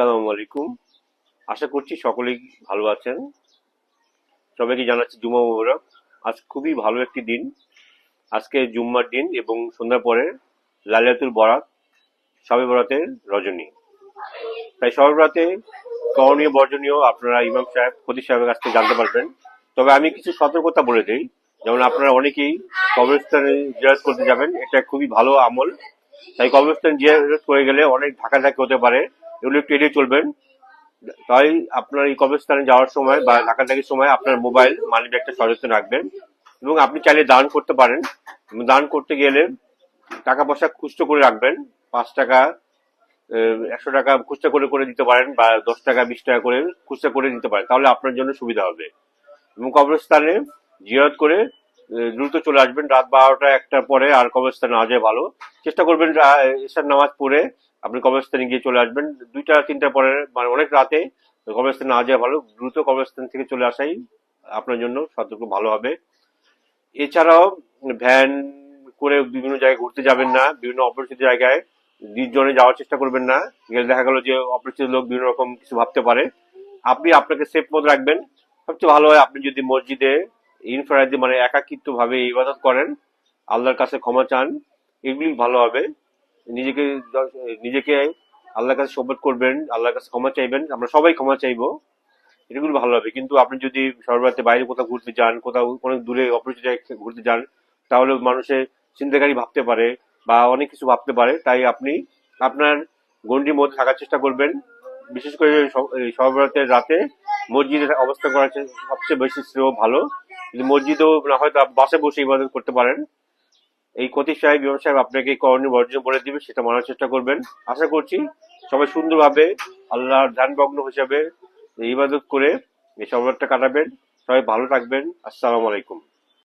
আসসালামু আলাইকুম। আশা করছি সকলেই ভালো আছেন। সবাইকে জানাচ্ছি জুমা মুবারক। আজ খুবই ভালো একটি দিন। আজকে জুম্মার দিন এবং সন্ধ্যার পরে লাইলাতুল বরাত, শবে বরাতের রজনী। তাই শবে বরাতে করণীয় বর্জনীয় আপনারা ইমাম সাহেব, খতিব সাহেবের কাছ থেকে জানতে পারবেন। তবে আমি কিছু সতর্কতা বলে দিই। যেমন আপনারা অনেকেই কবরস্থানে জিয়ারত করতে যাবেন, এটা খুবই ভালো আমল। তাই কবরস্থান জিয়ারত করে গেলে অনেক ধাক্কাধাক্কি হতে পারে, এগুলো একটু এড়িয়ে চলবেন। তাই আপনার এই কবরস্থানে যাওয়ার সময় বা ঢাকাঢাকির সময় আপনার মোবাইল মানি ব্যাগটা সচেতন রাখবেন। এবং আপনি চাইলে দান করতে পারেন। দান করতে গেলে টাকা পয়সা খুচরো করে রাখবেন। 5 টাকা, 100 টাকা খুচরা করে করে দিতে পারেন, বা 10 টাকা 20 টাকা করে খুচরা করে দিতে পারেন, তাহলে আপনার জন্য সুবিধা হবে। এবং কবরস্থানে জিয়ারত করে দ্রুত চলে আসবেন। রাত 12টা 1টার পরে আর কবরস্থানে না যায় ভালো। চেষ্টা করবেন এশার নামাজ পড়ে আপনি কবরস্থানে গিয়ে চলে আসবেন। 2টা 3টার পরে, মানে অনেক রাতে কবরস্থানে না যায় ভালো। দ্রুত কবরস্থান থেকে চলে আসাই আপনার জন্য সতর্ক ভালো হবে। এছাড়াও ভ্যান করে বিভিন্ন জায়গায় ঘুরতে যাবেন না, বিভিন্ন অপরিচিত জায়গায় নির্জনে যাওয়ার চেষ্টা করবেন না। গেলে দেখা গেল যে অপরিচিত লোক বিভিন্ন রকম কিছু ভাবতে পারে। আপনি আপনাকে সেফ মতো রাখবেন। সবচেয়ে ভালো হয় আপনি যদি মসজিদে ইনফরাদি, মানে একাকিত্ব ভাবে ইবাদত করেন, আল্লাহর কাছে ক্ষমা চান, এগুলি ভালো হবে। নিজেকে নিজেকে আল্লাহর কাছে সোবত করবেন, আল্লাহর কাছে ক্ষমা চাইবেন, আমরা সবাই ক্ষমা চাইবো, এগুলো ভালো হবে। কিন্তু আপনি যদি সর্বরাতে বাইরে কোথাও ঘুরতে যান, কোথাও অনেক দূরে অপরিচিত জায়গায় ঘুরতে যান, তাহলে মানুষের চিন্তাকারী ভাবতে পারে বা অনেক কিছু ভাবতে পারে। তাই আপনি আপনার গণ্ডির মধ্যে থাকার চেষ্টা করবেন। বিশেষ করে সর্বরাতের রাতে মসজিদে অবস্থান করা সবচেয়ে বেশি শ্রেয় ভালো। কিন্তু মসজিদেও না হয়তো বাসে বসে ইবাদত করতে পারেন। এই খতিব সাহেব, ইমাম সাহেব আপনাকে করণীয় বর্জন বলে দিবে, সেটা মানার চেষ্টা করবেন। আশা করছি সবাই সুন্দরভাবে আল্লাহর ধ্যানমগ্ন হিসাবে ইবাদত করে এই সময়টা কাটাবেন। সবাই ভালো থাকবেন। আসসালামু আলাইকুম।